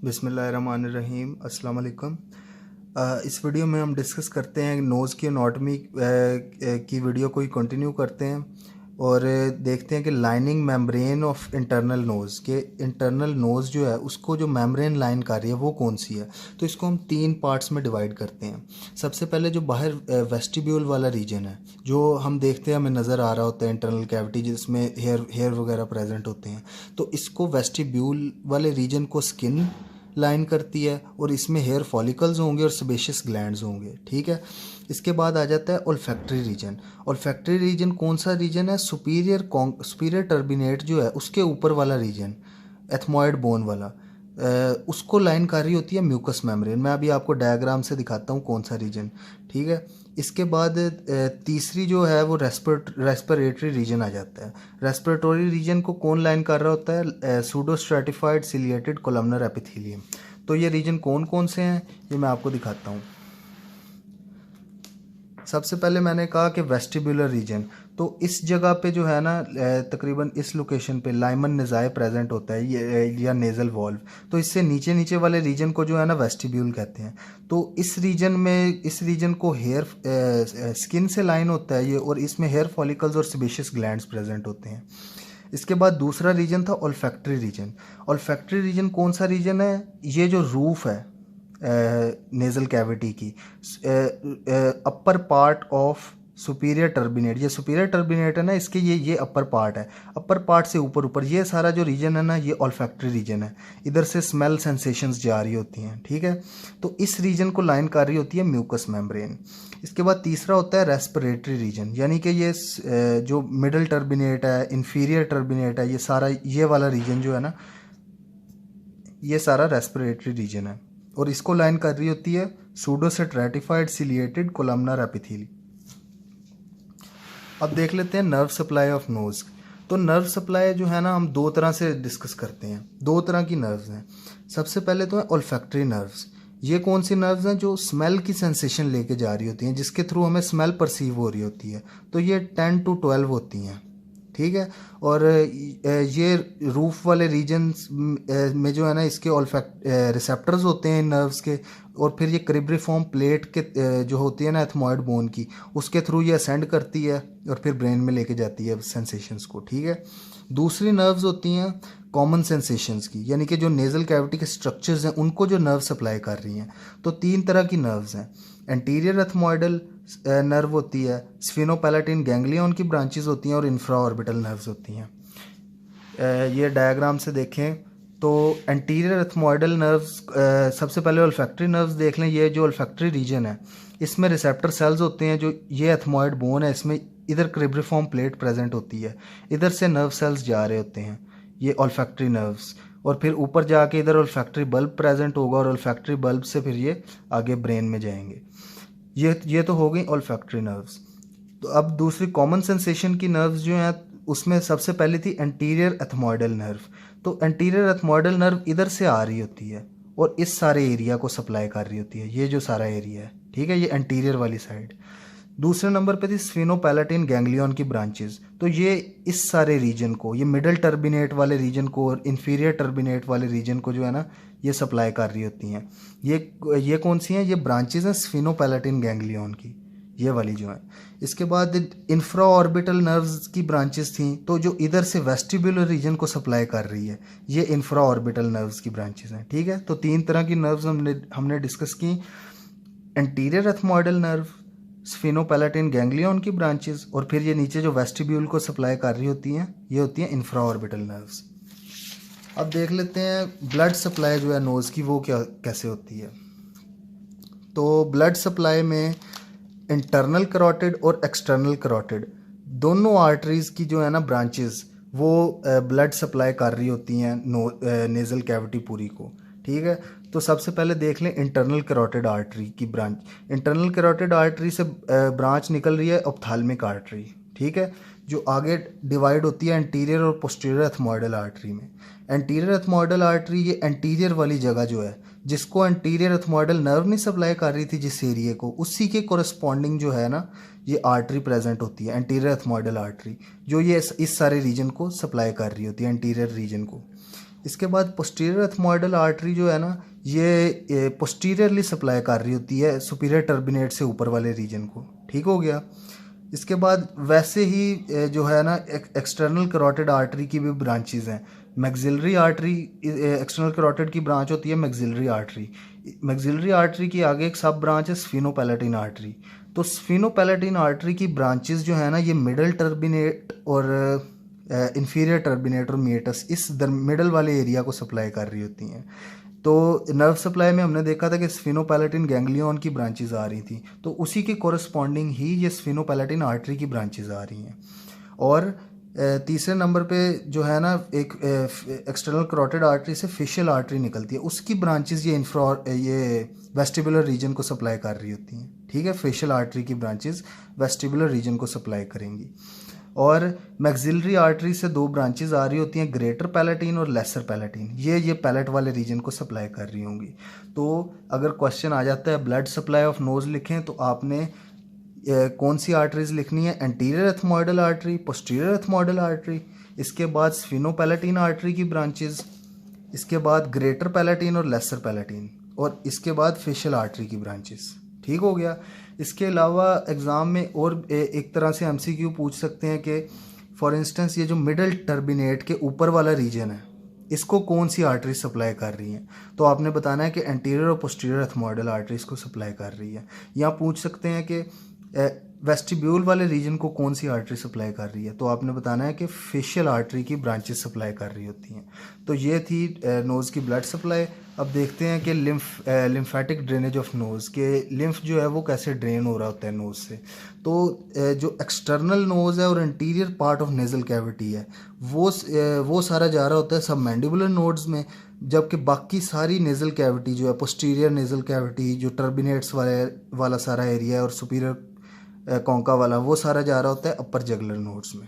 बिस्मिल्लाहिर्रहमानिर्रहीम अस्सलाम वालेकुम। इस वीडियो में हम डिस्कस करते हैं नोज़ की एनाटॉमी की वीडियो को ही कंटिन्यू करते हैं और देखते हैं कि lining membrane of internal nose के इंटरनल नोज़ जो है उसको जो मेम्ब्रेन लाइन कर रही है वो कौन सी है। तो इसको हम 3 पार्ट्स में डिवाइड करते हैं। सबसे पहले जो बाहर वेस्टिब्यूल वाला रीजन है जो हम देखते हैं हमें नज़र आ रहा होता है इंटरनल कैविटी जिसमें हेयर वगैरह प्रेजेंट होते हैं, तो इसको वेस्टिब्यूल वाले रीजन को स्किन लाइन करती है और इसमें हेयर फॉलिकल्स होंगे और सेबेशियस ग्लैंड्स होंगे। ठीक है, इसके बाद आ जाता है ओल्फैक्टरी रीजन। ओल्फैक्टरी रीजन कौन सा रीजन है? सुपीरियर टर्बिनेट जो है उसके ऊपर वाला रीजन, एथमॉइड बोन वाला, उसको लाइन कर रही होती है म्यूकस मेम्ब्रेन। मैं अभी आपको डायग्राम से दिखाता हूँ कौन सा रीजन। ठीक है, इसके बाद तीसरी जो है वो रेस्पिरेटरी रीजन आ जाता है। रेस्पिरेटरी रीजन को कौन लाइन कर रहा होता है? Pseudo stratified ciliated columnar epithelium. तो ये रीजन कौन कौन से हैं ये मैं आपको दिखाता हूँ। सबसे पहले मैंने कहा कि वेस्टिबुलर रीजन, तो इस जगह पे जो है ना तकरीबन इस लोकेशन पे लाइमन निज़ाय प्रेजेंट होता है ये या नेज़ल वॉल्व। तो इससे नीचे नीचे वाले रीजन को जो है ना वेस्टिब्यूल कहते हैं। तो इस रीजन को हेयर स्किन से लाइन होता है ये, और इसमें हेयर फॉलिकल्स और सेबेशियस ग्लैंड्स प्रेजेंट होते हैं। इसके बाद दूसरा रीजन था ओल्फैक्टरी रीजन। ओल्फैक्टरी रीजन कौन सा रीजन है? ये जो रूफ है नेज़ल कैविटी की, upper part of superior turbinate, ये सुपीरियर टर्बिनेट है ना, इसके ये अपर पार्ट है। अपर पार्ट से ऊपर ऊपर ये सारा जो रीजन है ना ये ओल्फैक्टरी रीजन है। इधर से स्मेल सेंसेशंस जा रही होती हैं। ठीक है, तो इस रीजन को लाइन कर रही होती है म्यूकस मेम्ब्रेन। इसके बाद तीसरा होता है रेस्पिरेटरी रीजन, यानी कि ये जो मिडल टर्बिनेट है, इंफीरियर टर्बिनेट है, ये सारा ये वाला रीजन जो है ना ये सारा रेस्पिरेटरी रीजन है, और इसको लाइन कर रही होती है pseudo stratified ciliated columnar epithelium. अब देख लेते हैं नर्व सप्लाई ऑफ नोज। तो नर्व सप्लाई जो है ना हम दो तरह से डिस्कस करते हैं। दो तरह की नर्व्स हैं। सबसे पहले तो है ओल्फैक्टरी नर्व्स। ये कौन सी नर्व्स हैं? जो स्मेल की सेंसेशन लेके जा रही होती हैं, जिसके थ्रू हमें स्मेल परसीव हो रही होती है। तो ये 10 to 12 होती हैं। ठीक है, और ये रूफ वाले रीजन्स में जो है ना इसके रिसेप्टर्स होते हैं नर्व्स के, और फिर ये क्रिब्रिफॉर्म प्लेट के जो होती है ना एथमॉइड बोन की, उसके थ्रू ये असेंड करती है और फिर ब्रेन में लेके जाती है सेंसेशंस को। ठीक है, दूसरी नर्व्स होती हैं कॉमन सेंसेशंस की, यानी कि जो नेज़ल कैविटी के स्ट्रक्चर्स हैं उनको जो नर्व सप्लाई कर रही हैं। तो 3 तरह की नर्व्स हैं। एंटीरियर एथमॉइडल नर्व होती है, स्फिनोपैलेटिन गैंग्लियन की ब्रांचेस होती हैं, और इंफ्रा ऑर्बिटल नर्व्स होती हैं। ये डायग्राम से देखें तो एंटीरियर एथमॉइडल नर्व्स, सबसे पहले ओल्फैक्टरी नर्व्स देख लें। ये जो ओल्फैक्टरी रीजन है इसमें रिसेप्टर सेल्स होते हैं। जो ये एथमॉइड बोन है इसमें इधर क्रिब्रिफॉर्म प्लेट प्रेजेंट होती है, इधर से नर्व सेल्स जा रहे होते हैं ये ओल्फैक्टरी नर्व्स, और फिर ऊपर जाके इधर ओल्फैक्टरी बल्ब प्रेजेंट होगा, और ओल्फैक्टरी बल्ब से फिर ये आगे ब्रेन में जाएंगे। ये तो हो गई ओल्फैक्टरी नर्व्स। तो अब दूसरी कॉमन सेंसेशन की नर्व्स जो हैं उसमें सबसे पहले थी एंटीरियर एथमॉइडल नर्व। तो एंटीरियर एथमॉइडल नर्व इधर से आ रही होती है और इस सारे एरिया को सप्लाई कर रही होती है, ये जो सारा एरिया है। ठीक है, ये एंटीरियर वाली साइड। दूसरे नंबर पे थी स्फिनोपैलेटिन गैंग्लियन की ब्रांचेस। तो ये इस सारे रीजन को, ये मिडल टर्बिनेट वाले रीजन को और इंफीरियर टर्बिनेट वाले रीजन को जो है ना ये सप्लाई कर रही होती हैं। ये कौन सी हैं? ये ब्रांचेस हैं स्फिनोपैलेटिन गैंग्लियन की, ये वाली जो है। इसके बाद इंफ्रा ऑर्बिटल नर्व्स की ब्रांचेस थी, तो जो इधर से वेस्टिबुलर रीजन को सप्लाई कर रही है ये इंफ्रा ऑर्बिटल नर्व्स की ब्रांचेस हैं। ठीक है, तो 3 तरह की नर्व्स हमने डिस्कस की। एंटीरियर एथमॉइडल नर्व, स्फिनोपैलेटिन गैंग्लियन की ब्रांचेस, और फिर ये नीचे जो वेस्टिब्यूल को सप्लाई कर रही होती हैं ये होती हैं इंफ्रा ऑर्बिटल नर्व्स। अब देख लेते हैं ब्लड सप्लाई जो है नोज़ की वो कैसे होती है। तो ब्लड सप्लाई में इंटरनल करोटिड और एक्सटर्नल करोटिड दोनों आर्टरीज की जो है ना ब्रांचेस वो ब्लड सप्लाई कर रही होती हैं नेज़ल कैविटी पूरी को। ठीक है, तो सबसे पहले देख लें इंटरनल करोटिड आर्टरी की ब्रांच। इंटरनल करोटिड आर्टरी से ब्रांच निकल रही है ऑप्थाल्मिक आर्टरी। ठीक है, जो आगे डिवाइड होती है एंटीरियर और पोस्टीरियर एथमॉइडल आर्टरी में। एंटीरियर एथमॉइडल आर्टरी ये एंटीरियर वाली जगह जो है, जिसको एंटीरियर एथमॉइडल नर्व नहीं सप्लाई कर रही थी जिस एरिया को, उसी के कोरस्पॉन्डिंग जो है ना ये आर्टरी प्रेजेंट होती है, एंटीरियर एथमॉइडल आर्टरी, जो ये इस सारे रीजन को सप्लाई कर रही होती है, एंटीरियर रीजन को। इसके बाद पोस्टीरियर एथमोइडल आर्टरी जो है ना, ये पोस्टीरियरली सप्लाई कर रही होती है सुपीरियर टर्बिनेट से ऊपर वाले रीजन को। ठीक हो गया। इसके बाद वैसे ही जो है ना एक्सटर्नल कैरोटिड आर्टरी की भी ब्रांचेज हैं। मैक्सिलरी आर्टरी, एक्सटर्नल कैरोटिड की ब्रांच होती है मैक्सिलरी आर्टरी। मैक्सिलरी आर्टरी की आगे एक सब ब्रांच है स्फीनोपैलेटिन आर्टरी। तो स्फीनोपैलेटिन आर्टरी की ब्रांचेस जो है ना, ये मिडल टर्बिनेट और इंफीरियर टर्बिनेट और मीटस, इस मिडल वाले एरिया को सप्लाई कर रही होती हैं। तो नर्व सप्लाई में हमने देखा था कि स्फीनोपैलेटिन गैंग्लियन की ब्रांचेज आ रही थी, तो उसी के कोरस्पॉन्डिंग ही ये स्फीनोपैलेटिन आर्टरी की ब्रांचेज आ रही हैं। और तीसरे नंबर पे जो है ना, एक एक्सटर्नल कैरोटिड आर्टरी से फेशियल आर्टरी निकलती है, उसकी ब्रांचेज ये वेस्टिबुलर रीजन को सप्लाई कर रही होती हैं। ठीक है, फेशियल आर्टरी की ब्रांचेज वेस्टिबुलर रीजन को सप्लाई करेंगी। और मैक्सिलरी आर्टरी से दो ब्रांचेज आ रही होती हैं, ग्रेटर पैलेटिन और लेसर पैलेटिन, ये पैलेट वाले रीजन को सप्लाई कर रही होंगी। तो अगर क्वेश्चन आ जाता है ब्लड सप्लाई ऑफ नोज लिखें, तो आपने कौन सी आर्टरीज लिखनी है? Anterior ethmoidal artery, posterior ethmoidal artery, इसके बाद स्फीनोपैलेटिन आर्टरी की ब्रांचेज, इसके बाद ग्रेटर पैलेटिन और लेसर पैलेटिन, और इसके बाद फेशियल आर्टरी की ब्रांचेस। ठीक हो गया। इसके अलावा एग्ज़ाम में और एक तरह से एमसीक्यू पूछ सकते हैं कि फॉर इंस्टेंस ये जो मिडल टर्बिनेट के ऊपर वाला रीजन है, इसको कौन सी आर्टरी सप्लाई कर रही है? तो आपने बताना है कि एंटीरियर और पोस्टीरियर एथमोइडल आर्टरी इसको सप्लाई कर रही है। या पूछ सकते हैं कि वेस्टिब्यूल वाले रीजन को कौन सी आर्टरी सप्लाई कर रही है? तो आपने बताना है कि फेशियल आर्टरी की ब्रांचेस सप्लाई कर रही होती हैं। तो ये थी नोज़ की ब्लड सप्लाई। अब देखते हैं कि लिम्फेटिक ड्रेनेज ऑफ नोज़, के लिम्फ जो है वो कैसे ड्रेन हो रहा होता है नोज़ से। तो जो एक्सटर्नल नोज़ है और interior part of nasal cavity है, वो सारा जा रहा होता है सब मैंडिबुलर नोड्स में, जबकि बाकी सारी नेज़ल कैविटी जो है, पोस्टीरियर नेज़ल कैविटी जो टर्बिनेट्स वाला सारा एरिया है, और सुपीरियर कॉन्का वाला, वो सारा जा रहा होता है अपर जगुलर नोड्स में।